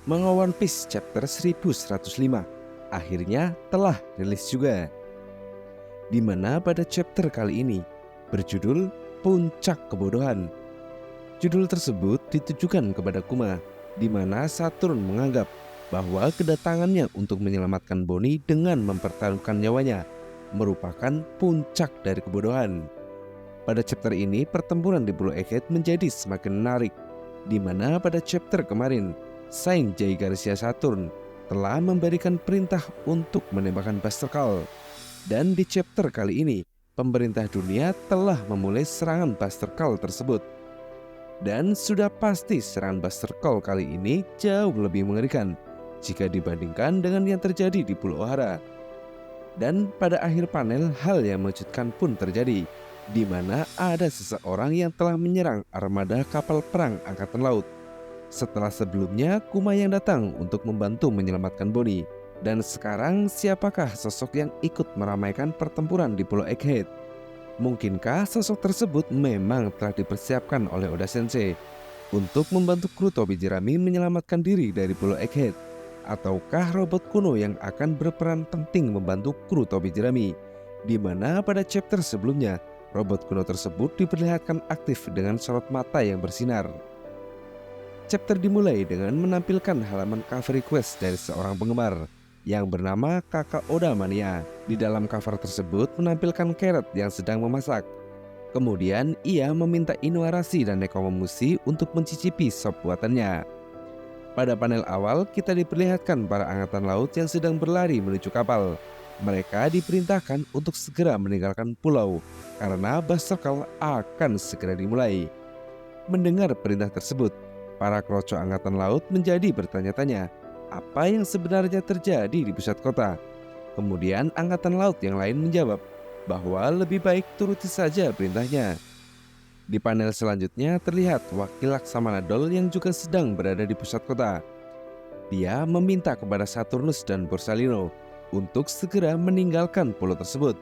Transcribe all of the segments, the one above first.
Manga One Piece chapter 1105 akhirnya telah rilis juga, di mana pada chapter kali ini berjudul Puncak Kebodohan. Judul tersebut ditujukan kepada Kuma, di mana Saturn menganggap bahwa kedatangannya untuk menyelamatkan Bonnie dengan mempertaruhkan nyawanya merupakan puncak dari kebodohan. Pada chapter ini pertempuran di Pulau Egghead menjadi semakin menarik, di mana pada chapter kemarin Saint Jai Garcia Saturn telah memberikan perintah untuk menembakkan Buster Call. Dan di chapter kali ini pemerintah dunia telah memulai serangan Buster Call tersebut. Dan sudah pasti serangan Buster Call kali ini jauh lebih mengerikan jika dibandingkan dengan yang terjadi di Pulau Ohara. Dan pada akhir panel hal yang mengejutkan pun terjadi, di mana ada seseorang yang telah menyerang armada kapal perang angkatan laut. Setelah sebelumnya Kuma yang datang untuk membantu menyelamatkan Bonnie. Dan sekarang siapakah sosok yang ikut meramaikan pertempuran di Pulau Egghead? Mungkinkah sosok tersebut memang telah dipersiapkan oleh Oda Sensei untuk membantu kru Tobi Jerami menyelamatkan diri dari Pulau Egghead? Ataukah robot kuno yang akan berperan penting membantu kru Tobi Jerami, di mana pada chapter sebelumnya robot kuno tersebut diperlihatkan aktif dengan sorot mata yang bersinar. Chapter dimulai dengan menampilkan halaman cover request dari seorang penggemar yang bernama Kakak Oda Mania. Di dalam cover tersebut menampilkan Carrot yang sedang memasak. Kemudian ia meminta Inuarashi dan Nekomamushi untuk mencicipi sop buatannya. Pada panel awal kita diperlihatkan para angkatan laut yang sedang berlari menuju kapal. Mereka diperintahkan untuk segera meninggalkan pulau karena Buster Call akan segera dimulai. Mendengar perintah tersebut, para kroco angkatan laut menjadi bertanya-tanya apa yang sebenarnya terjadi di pusat kota. Kemudian angkatan laut yang lain menjawab bahwa lebih baik turuti saja perintahnya. Di panel selanjutnya terlihat wakil Laksamana Doll yang juga sedang berada di pusat kota. Dia meminta kepada Saturnus dan Borsalino untuk segera meninggalkan pulau tersebut.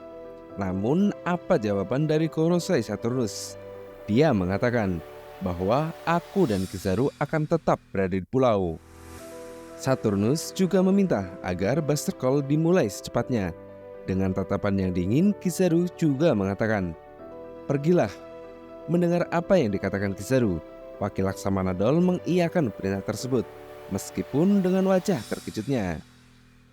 Namun apa jawaban dari Kurosai Saturnus? Dia mengatakan bahwa aku dan Kizaru akan tetap berada di pulau. Saturnus juga meminta agar Buster Call dimulai secepatnya. Dengan tatapan yang dingin, Kizaru juga mengatakan, "Pergilah." Mendengar apa yang dikatakan Kizaru, wakil Laksamana Doll mengiyakan perintah tersebut, meskipun dengan wajah terkejutnya.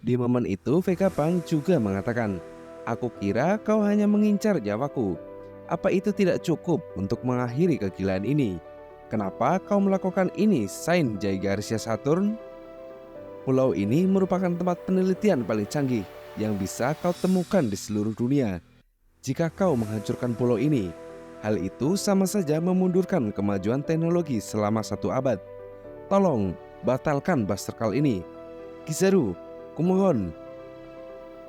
Di momen itu Vegapunk juga mengatakan, "Aku kira kau hanya mengincar nyawaku. Apa itu tidak cukup untuk mengakhiri kegilaan ini? Kenapa kau melakukan ini, Saint Jai Garcia Saturn?" Pulau ini merupakan tempat penelitian paling canggih yang bisa kau temukan di seluruh dunia. Jika kau menghancurkan pulau ini, hal itu sama saja memundurkan kemajuan teknologi selama 1 abad. Tolong, batalkan Buster Call ini. Kizaru, kumohon.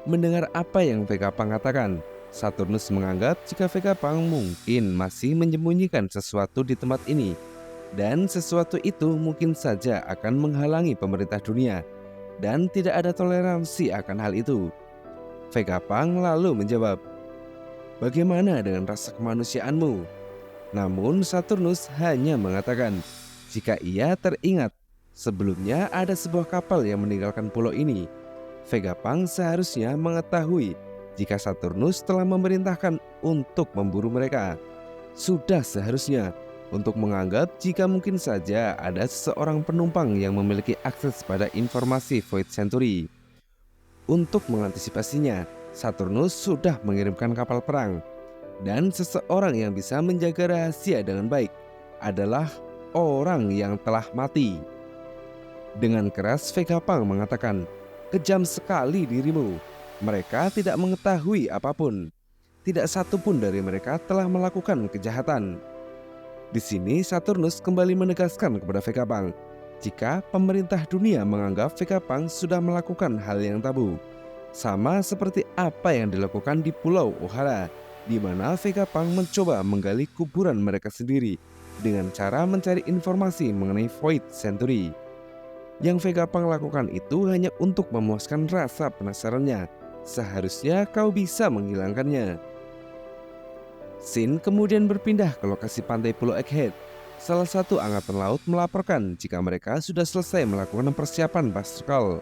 Mendengar apa yang Vegapunk katakan, Saturnus menganggap jika Vegapunk mungkin masih menyembunyikan sesuatu di tempat ini. Dan sesuatu itu mungkin saja akan menghalangi pemerintah dunia. Dan tidak ada toleransi akan hal itu. Vegapunk lalu menjawab, "Bagaimana dengan rasa kemanusiaanmu?" Namun Saturnus hanya mengatakan jika ia teringat sebelumnya ada sebuah kapal yang meninggalkan pulau ini. Vegapunk seharusnya mengetahui jika Saturnus telah memerintahkan untuk memburu mereka. Sudah seharusnya untuk menganggap jika mungkin saja ada seseorang penumpang yang memiliki akses pada informasi Void Century. Untuk mengantisipasinya, Saturnus sudah mengirimkan kapal perang. Dan seseorang yang bisa menjaga rahasia dengan baik adalah orang yang telah mati. Dengan keras Vegapunk mengatakan, "Kejam sekali dirimu. Mereka tidak mengetahui apapun. Tidak satu pun dari mereka telah melakukan kejahatan." Di sini Saturnus kembali menegaskan kepada Vegapunk jika pemerintah dunia menganggap Vegapunk sudah melakukan hal yang tabu, sama seperti apa yang dilakukan di Pulau Ohara, di mana Vegapunk mencoba menggali kuburan mereka sendiri dengan cara mencari informasi mengenai Void Century. Yang Vegapunk lakukan itu hanya untuk memuaskan rasa penasarannya. Seharusnya kau bisa menghilangkannya. Scene kemudian berpindah ke lokasi pantai Pulau Egghead. Salah satu angkatan laut melaporkan jika mereka sudah selesai melakukan persiapan Buster Call.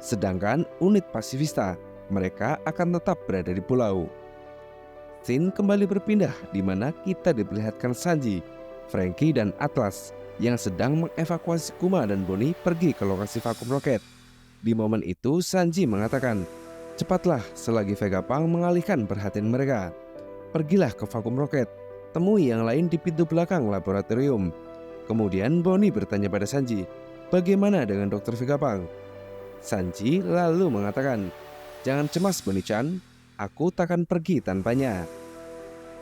Sedangkan unit pasifista, mereka akan tetap berada di pulau. Scene kembali berpindah di mana kita diperlihatkan Sanji, Franky, dan Atlas yang sedang mengevakuasi Kuma dan Bonnie pergi ke lokasi vakum roket. Di momen itu Sanji mengatakan, "Cepatlah selagi Vegapunk mengalihkan perhatian mereka. Pergilah ke vakum roket, temui yang lain di pintu belakang laboratorium." Kemudian Bonnie bertanya pada Sanji, "Bagaimana dengan Dr. Vegapunk?" Sanji lalu mengatakan, "Jangan cemas Bonnie-chan, aku takkan pergi tanpanya."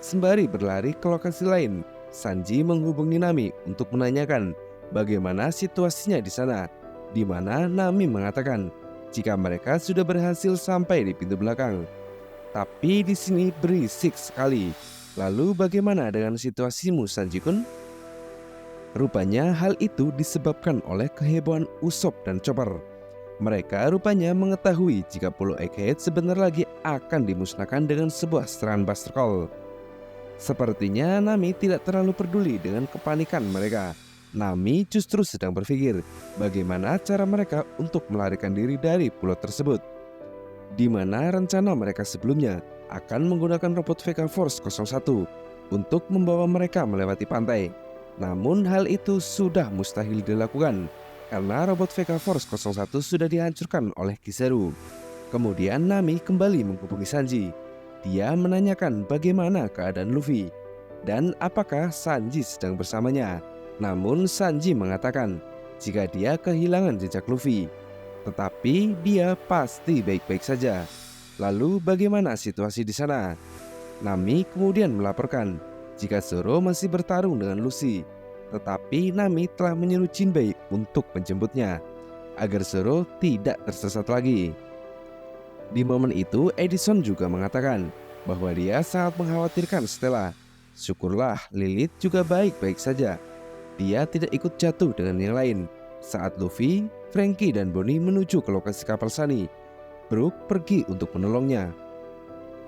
Sembari berlari ke lokasi lain, Sanji menghubungi Nami untuk menanyakan bagaimana situasinya di sana, di mana Nami mengatakan jika mereka sudah berhasil sampai di pintu belakang. Tapi di sini berisik sekali. Lalu bagaimana dengan situasimu, Sanji-kun? Rupanya hal itu disebabkan oleh kehebohan Usopp dan Chopper. Mereka rupanya mengetahui jika Pulau Egghead sebentar lagi akan dimusnahkan dengan sebuah serangan Buster Call. Sepertinya Nami tidak terlalu peduli dengan kepanikan mereka. Nami justru sedang berpikir bagaimana cara mereka untuk melarikan diri dari pulau tersebut, di mana rencana mereka sebelumnya akan menggunakan robot VK Force 01 untuk membawa mereka melewati pantai. Namun hal itu sudah mustahil dilakukan karena robot VK Force 01 sudah dihancurkan oleh Kizaru. Kemudian Nami kembali menghubungi Sanji. Dia menanyakan bagaimana keadaan Luffy dan apakah Sanji sedang bersamanya. Namun Sanji mengatakan jika dia kehilangan jejak Luffy, tetapi dia pasti baik-baik saja. Lalu bagaimana situasi di sana? Nami kemudian melaporkan jika Zoro masih bertarung dengan Lucy, tetapi Nami telah menyuruh Jinbei untuk menjemputnya agar Zoro tidak tersesat lagi. Di momen itu Edison juga mengatakan bahwa dia sangat mengkhawatirkan Stella. Syukurlah Lilith juga baik-baik saja. Dia tidak ikut jatuh dengan yang lain. Saat Luffy, Franky, dan Bonnie menuju ke lokasi kapal Sunny, Brook pergi untuk menolongnya.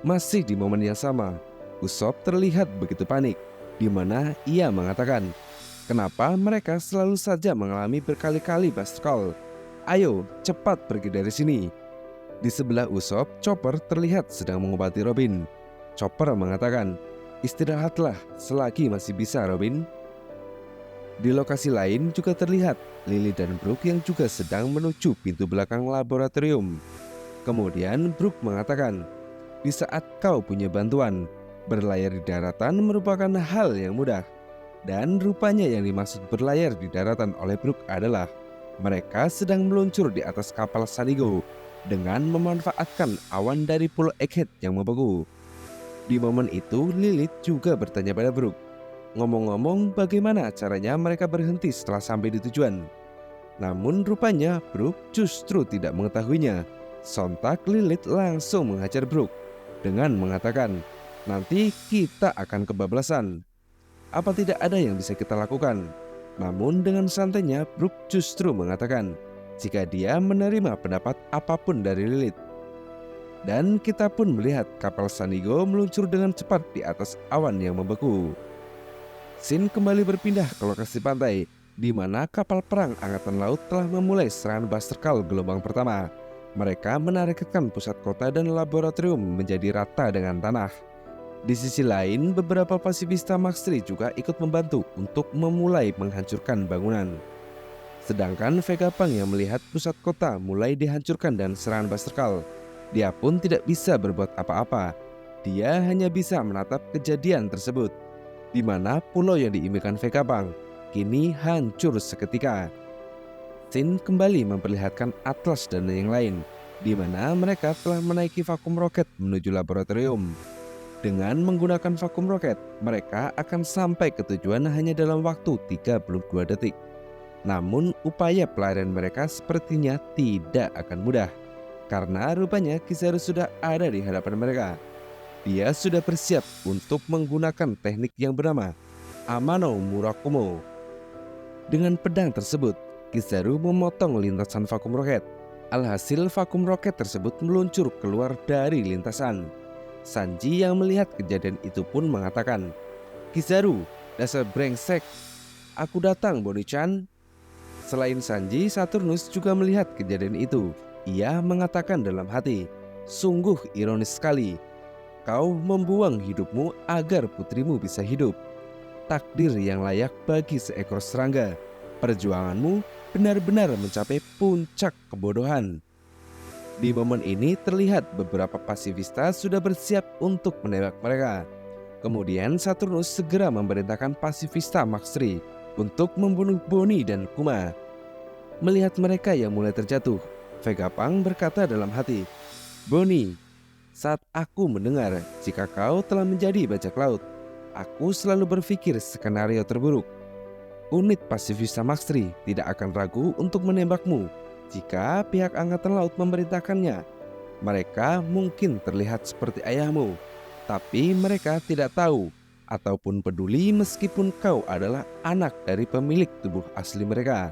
Masih di momen yang sama, Usopp terlihat begitu panik, di mana ia mengatakan, "Kenapa mereka selalu saja mengalami berkali-kali Buster Call? Ayo, cepat pergi dari sini." Di sebelah Usopp, Chopper terlihat sedang mengobati Robin. Chopper mengatakan, "Istirahatlah selagi masih bisa, Robin." Di lokasi lain juga terlihat Lily dan Brook yang juga sedang menuju pintu belakang laboratorium. Kemudian Brook mengatakan, "Di saat kau punya bantuan, berlayar di daratan merupakan hal yang mudah." Dan rupanya yang dimaksud berlayar di daratan oleh Brook adalah mereka sedang meluncur di atas kapal Sanigo dengan memanfaatkan awan dari Pulau Egghead yang membeku. Di momen itu Lilith juga bertanya pada Brook, "Ngomong-ngomong, bagaimana caranya mereka berhenti setelah sampai di tujuan?" Namun rupanya Brook justru tidak mengetahuinya. Sontak Lilith langsung menghajar Brook dengan mengatakan, "Nanti kita akan kebablasan. Apa tidak ada yang bisa kita lakukan?" Namun dengan santainya Brook justru mengatakan jika dia menerima pendapat apapun dari Lilith. Dan kita pun melihat kapal Sanigo meluncur dengan cepat di atas awan yang membeku. Scene kembali berpindah ke lokasi pantai, di mana kapal perang Angkatan Laut telah memulai serangan Buster Call gelombang pertama. Mereka menargetkan pusat kota dan laboratorium menjadi rata dengan tanah. Di sisi lain, beberapa pasifista Max 3 juga ikut membantu untuk memulai menghancurkan bangunan. Sedangkan Vegapunk yang melihat pusat kota mulai dihancurkan dan serangan Buster Call, dia pun tidak bisa berbuat apa-apa. Dia hanya bisa menatap kejadian tersebut, di mana pulau yang diimpikan Vegapunk kini hancur seketika. Scene kembali memperlihatkan Atlas dan yang lain, di mana mereka telah menaiki vakum roket menuju laboratorium. Dengan menggunakan vakum roket, mereka akan sampai ke tujuan hanya dalam waktu 32 detik. Namun upaya pelarian mereka sepertinya tidak akan mudah, karena rupanya Kizaru sudah ada di hadapan mereka. Dia sudah bersiap untuk menggunakan teknik yang bernama Amano Murakumo. Dengan pedang tersebut, Kizaru memotong lintasan vakum roket. Alhasil vakum roket tersebut meluncur keluar dari lintasan. Sanji yang melihat kejadian itu pun mengatakan, "Kizaru, dasar brengsek, aku datang, Boni-chan." Selain Sanji, Saturnus juga melihat kejadian itu. Ia mengatakan dalam hati, "Sungguh ironis sekali. Kau membuang hidupmu agar putrimu bisa hidup. Takdir yang layak bagi seekor serangga. Perjuanganmu benar-benar mencapai puncak kebodohan." Di momen ini terlihat beberapa pasifista sudah bersiap untuk menembak mereka. Kemudian Saturnus segera memerintahkan pasifista Maxri untuk membunuh Boni dan Kuma. Melihat mereka yang mulai terjatuh, Vegapunk berkata dalam hati, "Boni, saat aku mendengar jika kau telah menjadi bajak laut, aku selalu berpikir skenario terburuk. Unit pasifista Maxri tidak akan ragu untuk menembakmu jika pihak angkatan laut memerintahkannya. Mereka mungkin terlihat seperti ayahmu, tapi mereka tidak tahu ataupun peduli meskipun kau adalah anak dari pemilik tubuh asli mereka."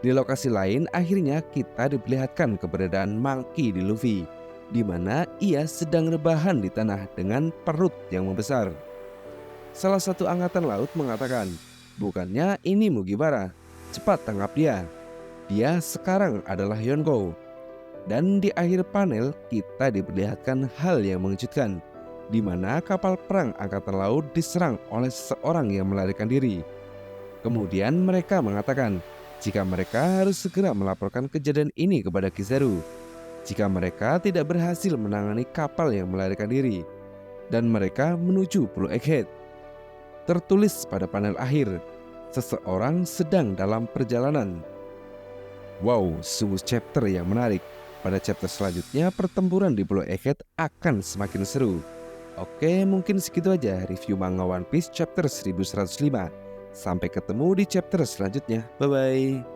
Di lokasi lain, akhirnya kita diperlihatkan keberadaan Monkey di Luffy, di mana ia sedang rebahan di tanah dengan perut yang membesar. Salah satu angkatan laut mengatakan, "Bukannya ini Mugiwara, cepat tangkap dia. Dia sekarang adalah Yonko." Dan di akhir panel kita diperlihatkan hal yang mengejutkan, di mana kapal perang angkatan laut diserang oleh seseorang yang melarikan diri. Kemudian mereka mengatakan jika mereka harus segera melaporkan kejadian ini kepada Kizaru jika mereka tidak berhasil menangani kapal yang melarikan diri, dan mereka menuju Pulau Egghead. Tertulis pada panel akhir, seseorang sedang dalam perjalanan. Wow, sungguh chapter yang menarik. Pada chapter selanjutnya pertempuran di Pulau Egghead akan semakin seru. Oke, mungkin segitu aja review manga One Piece chapter 1105. Sampai ketemu di chapter selanjutnya. Bye-bye.